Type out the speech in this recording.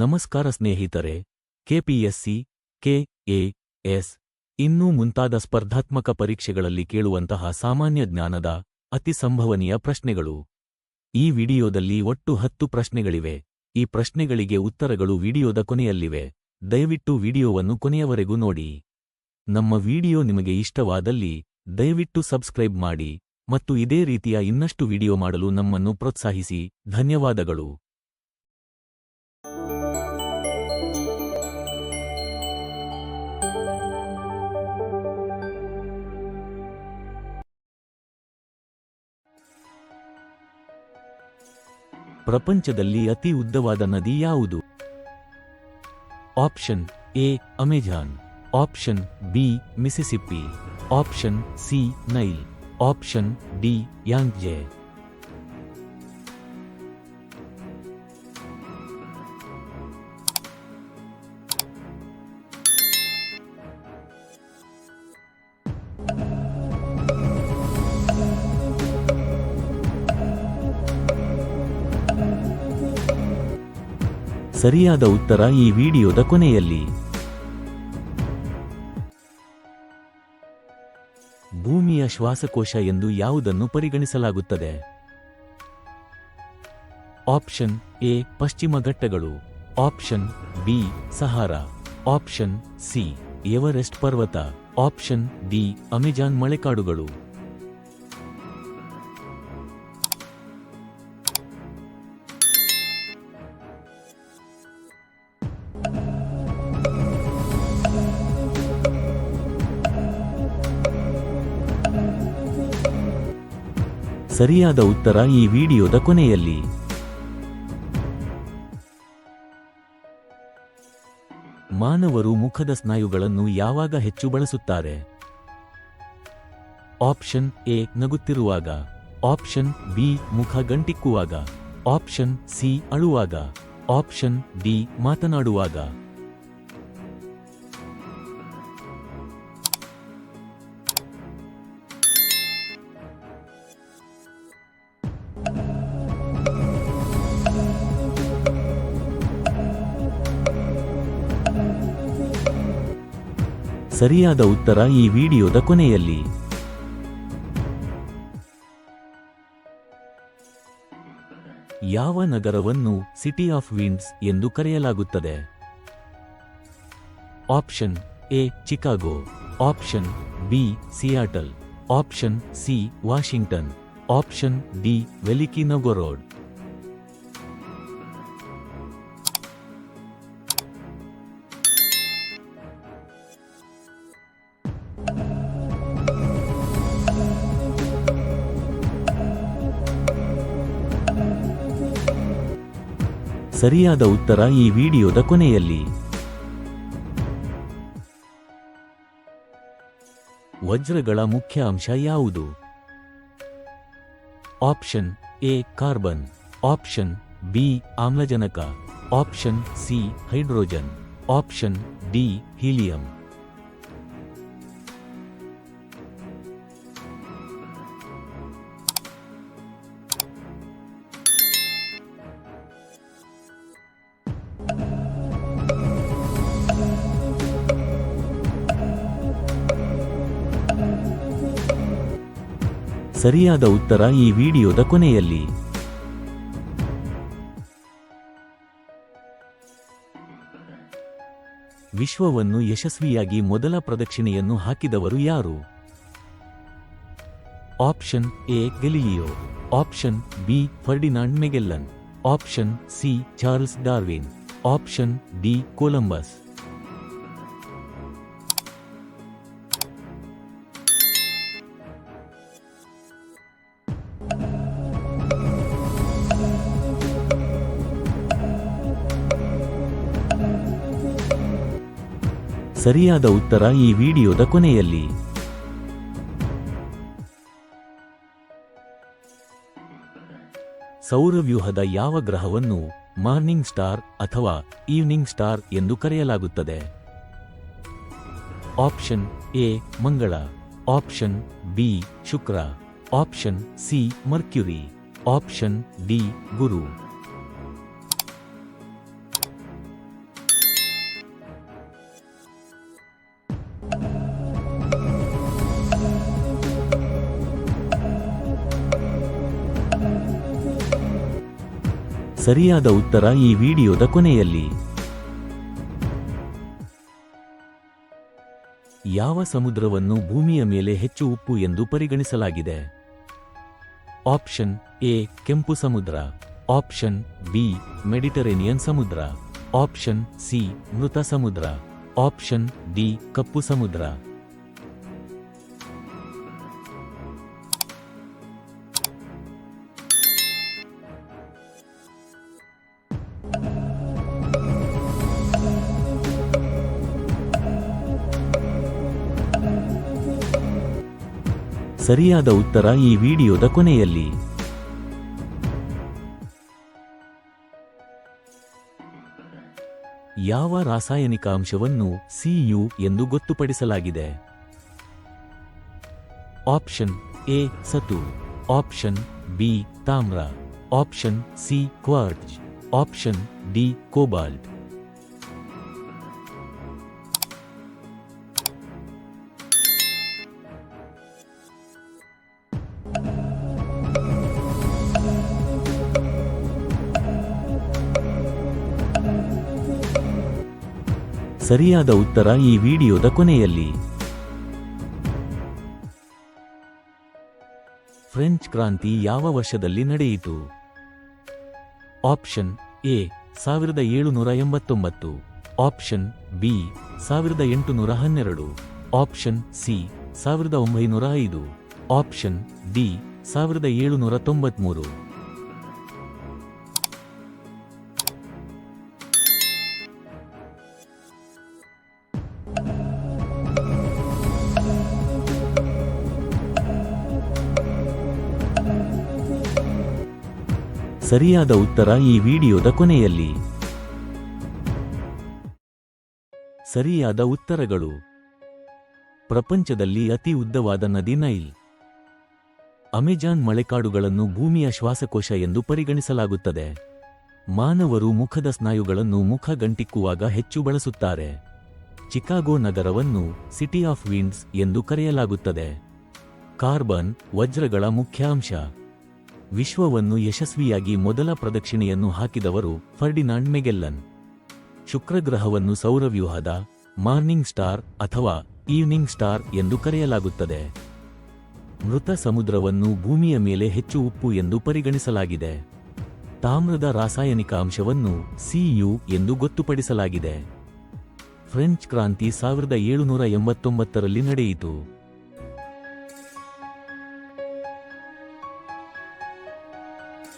ನಮಸ್ಕಾರ ಸ್ನೇಹಿತರೆ. KPSC, KAS ಇನ್ನೂ ಮುಂತಾದ ಸ್ಪರ್ಧಾತ್ಮಕ ಪರೀಕ್ಷೆಗಳಲ್ಲಿ ಕೇಳುವಂತಹ ಸಾಮಾನ್ಯ ಜ್ಞಾನದ ಅತಿ ಸಂಭವನೀಯ ಪ್ರಶ್ನೆಗಳು. ಈ ವಿಡಿಯೋದಲ್ಲಿ ಒಟ್ಟು 10 ಪ್ರಶ್ನೆಗಳಿವೆ. ಈ ಪ್ರಶ್ನೆಗಳಿಗೆ ಉತ್ತರಗಳು ವಿಡಿಯೋದ ಕೊನೆಯಲ್ಲಿವೆ. ದಯವಿಟ್ಟು ವಿಡಿಯೋವನ್ನು ಕೊನೆಯವರೆಗೂ ನೋಡಿ. ನಮ್ಮ ವಿಡಿಯೋ ನಿಮಗೆ ಇಷ್ಟವಾದಲ್ಲಿ ದಯವಿಟ್ಟು ಸಬ್ಸ್ಕ್ರೈಬ್ ಮಾಡಿ ಮತ್ತು ಇದೇ ರೀತಿಯ ಇನ್ನಷ್ಟು ವಿಡಿಯೋ ಮಾಡಲು ನಮ್ಮನ್ನು ಪ್ರೋತ್ಸಾಹಿಸಿ. ಧನ್ಯವಾದಗಳು. ಪ್ರಪಂಚದಲ್ಲಿ ಅತಿ ಉದ್ದವಾದ ನದಿ ಯಾವುದು? Option A Amazon, option B Mississippi, option C Nile, option D Yangtze. ಸರಿಯಾದ ಉತ್ತರ ಈ ವಿಡಿಯೋದ ಕೊನೆಯಲ್ಲಿ. ಭೂಮಿಯ ಶ್ವಾಸಕೋಶ ಎಂದು ಯಾವುದನ್ನು ಪರಿಗಣಿಸಲಾಗುತ್ತದೆ? ಆಪ್ಷನ್ ಎ ಪಶ್ಚಿಮ ಘಟ್ಟಗಳು, option B Sahara, option C Everest ಪರ್ವತ, ಆಪ್ಷನ್ ಡಿ ಅಮೆಜಾನ್ ಮಳೆಕಾಡುಗಳು. ಸರಿಯಾದ ಉತ್ತರ ಈ ವಿಡಿಯೋದ ಕೊನೆಯಲ್ಲಿ. ಮಾನವರು ಮುಖದ ಸ್ನಾಯುಗಳನ್ನು ಯಾವಾಗ ಹೆಚ್ಚು ಬಳಸುತ್ತಾರೆ? ಆಪ್ಷನ್ ಎ ನಗುತ್ತಿರುವಾಗ, ಆಪ್ಷನ್ ಬಿ ಮುಖ ಗಂಟಿಕ್ಕುವಾಗ, ಆಪ್ಷನ್ ಸಿ ಅಳುವಾಗ, ಆಪ್ಷನ್ ಡಿ ಮಾತನಾಡುವಾಗ. ಸರಿಯಾದ ಉತ್ತರ ಈ ವಿಡಿಯೋದ ಕೊನೆಯಲ್ಲಿ. ಯಾವ ನಗರವನ್ನು ಸಿಟಿ ಆಫ್ ವಿಂಡ್ಸ್ ಎಂದು ಕರೆಯಲಾಗುತ್ತದೆ? Option A Chicago, option B Seattle, option C Washington, option D Veliky Novgorod. ಸರಿಯಾದ ಉತ್ತರ ಈ ವಿಡಿಯೋದ ಕೊನೆಯಲ್ಲಿ. ವಜ್ರಗಳ ಮುಖ್ಯ ಅಂಶ ಯಾವುದು? Option A carbon, option B ಆಮ್ಲಜನಕ, option C hydrogen, option D helium. ಸರಿಯಾದ ಉತ್ತರ ಈ ವಿಡಿಯೋದ ಕೊನೆಯಲ್ಲಿ. ವಿಶ್ವವನ್ನು ಯಶಸ್ವಿಯಾಗಿ ಮೊದಲ ಪ್ರದಕ್ಷಿಣೆಯನ್ನು ಹಾಕಿದವರು ಯಾರು? Option A Galileo, option B Ferdinand Magellan, option C Charles Darwin, option D Columbus. ಸರಿಯಾದ ಉತ್ತರ ಈ ವಿಡಿಯೋದ ಕೊನೆಯಲ್ಲಿ. ಸೌರವ್ಯೂಹದ ಯಾವ ಗ್ರಹವನ್ನು ಮಾರ್ನಿಂಗ್ ಸ್ಟಾರ್ ಅಥವಾ ಈವ್ನಿಂಗ್ ಸ್ಟಾರ್ ಎಂದು ಕರೆಯಲಾಗುತ್ತದೆ? ಆಪ್ಷನ್ ಎ ಮಂಗಳ, ಆಪ್ಷನ್ ಬಿ ಶುಕ್ರ, option C Mercury, option D ಗುರು. ಸರಿಯಾದ ಉತ್ತರ ಈ ವಿಡಿಯೋದ ಕೊನೆಯಲ್ಲಿ. ಯಾವ ಸಮುದ್ರವನ್ನು ಭೂಮಿಯ ಮೇಲೆ ಹೆಚ್ಚು ಉಪ್ಪು ಎಂದು ಪರಿಗಣಿಸಲಾಗಿದೆ? ಆಪ್ಷನ್ ಎ ಕೆಂಪು ಸಮುದ್ರ, ಆಪ್ಷನ್ ಬಿ ಮೆಡಿಟರೇನಿಯನ್ ಸಮುದ್ರ, ಆಪ್ಷನ್ ಸಿ ಮೃತ ಸಮುದ್ರ, ಆಪ್ಷನ್ ಡಿ ಕಪ್ಪು ಸಮುದ್ರ. ಸರಿಯಾದ ಉತ್ತರ ಈ ವಿಡಿಯೋದ ಕೊನೆಯಲ್ಲಿ. ಯಾವ ರಾಸಾಯನಿಕ ಅಂಶವನ್ನು Cu ಎಂದು ಗೊತ್ತುಪಡಿಸಲಾಗಿದೆ? ಆಪ್ಷನ್ ಎ ಸತು, ಆಪ್ಷನ್ ಬಿ ತಾಮ್ರ, option C quartz, option D cobalt. ಸರಿಯಾದ ಉತ್ತರ ಈ ವಿಡಿಯೋದ ಕೊನೆಯಲ್ಲಿ. ಫ್ರೆಂಚ್ ಕ್ರಾಂತಿ ಯಾವ ವರ್ಷದಲ್ಲಿ ನಡೆಯಿತು? Option A 1789, option B 1812, option C 1905, option D 1793. ಸರಿಯಾದ ಉತ್ತರ ಈ ವಿಡಿಯೋದ ಕೊನೆಯಲ್ಲಿ. ಸರಿಯಾದ ಉತ್ತರಗಳು: ಪ್ರಪಂಚದಲ್ಲಿ ಅತಿ ಉದ್ದವಾದ ನದಿ ನೈಲ್. ಅಮೆಜಾನ್ ಮಳೆಕಾಡುಗಳನ್ನು ಭೂಮಿಯ ಶ್ವಾಸಕೋಶ ಎಂದು ಪರಿಗಣಿಸಲಾಗುತ್ತದೆ. ಮಾನವರು ಮುಖದ ಸ್ನಾಯುಗಳನ್ನು ಮುಖ ಗಂಟಿಕ್ಕುವಾಗ ಹೆಚ್ಚು ಬಳಸುತ್ತಾರೆ. ಚಿಕಾಗೋ ನಗರವನ್ನು ಸಿಟಿ ಆಫ್ ವಿಂಡ್ಸ್ ಎಂದು ಕರೆಯಲಾಗುತ್ತದೆ. ಕಾರ್ಬನ್ ವಜ್ರಗಳ ಮುಖ್ಯ ಅಂಶ. ವಿಶ್ವವನ್ನು ಯಶಸ್ವಿಯಾಗಿ ಮೊದಲ ಪ್ರದಕ್ಷಿಣೆಯನ್ನು ಹಾಕಿದವರು ಫರ್ಡಿನಾಂಡ್ ಮೆಗೆಲ್ಲನ್. ಶುಕ್ರಗ್ರಹವನ್ನು ಸೌರವ್ಯೂಹದ ಮಾರ್ನಿಂಗ್ ಸ್ಟಾರ್ ಅಥವಾ ಈವ್ನಿಂಗ್ ಸ್ಟಾರ್ ಎಂದು ಕರೆಯಲಾಗುತ್ತದೆ. ಮೃತ ಸಮುದ್ರವನ್ನು ಭೂಮಿಯ ಮೇಲೆ ಹೆಚ್ಚು ಉಪ್ಪು ಎಂದು ಪರಿಗಣಿಸಲಾಗಿದೆ. ತಾಮ್ರದ ರಾಸಾಯನಿಕ ಅಂಶವನ್ನು Cu ಎಂದು ಗೊತ್ತುಪಡಿಸಲಾಗಿದೆ. ಫ್ರೆಂಚ್ ಕ್ರಾಂತಿ 1789ರಲ್ಲಿ ನಡೆಯಿತು.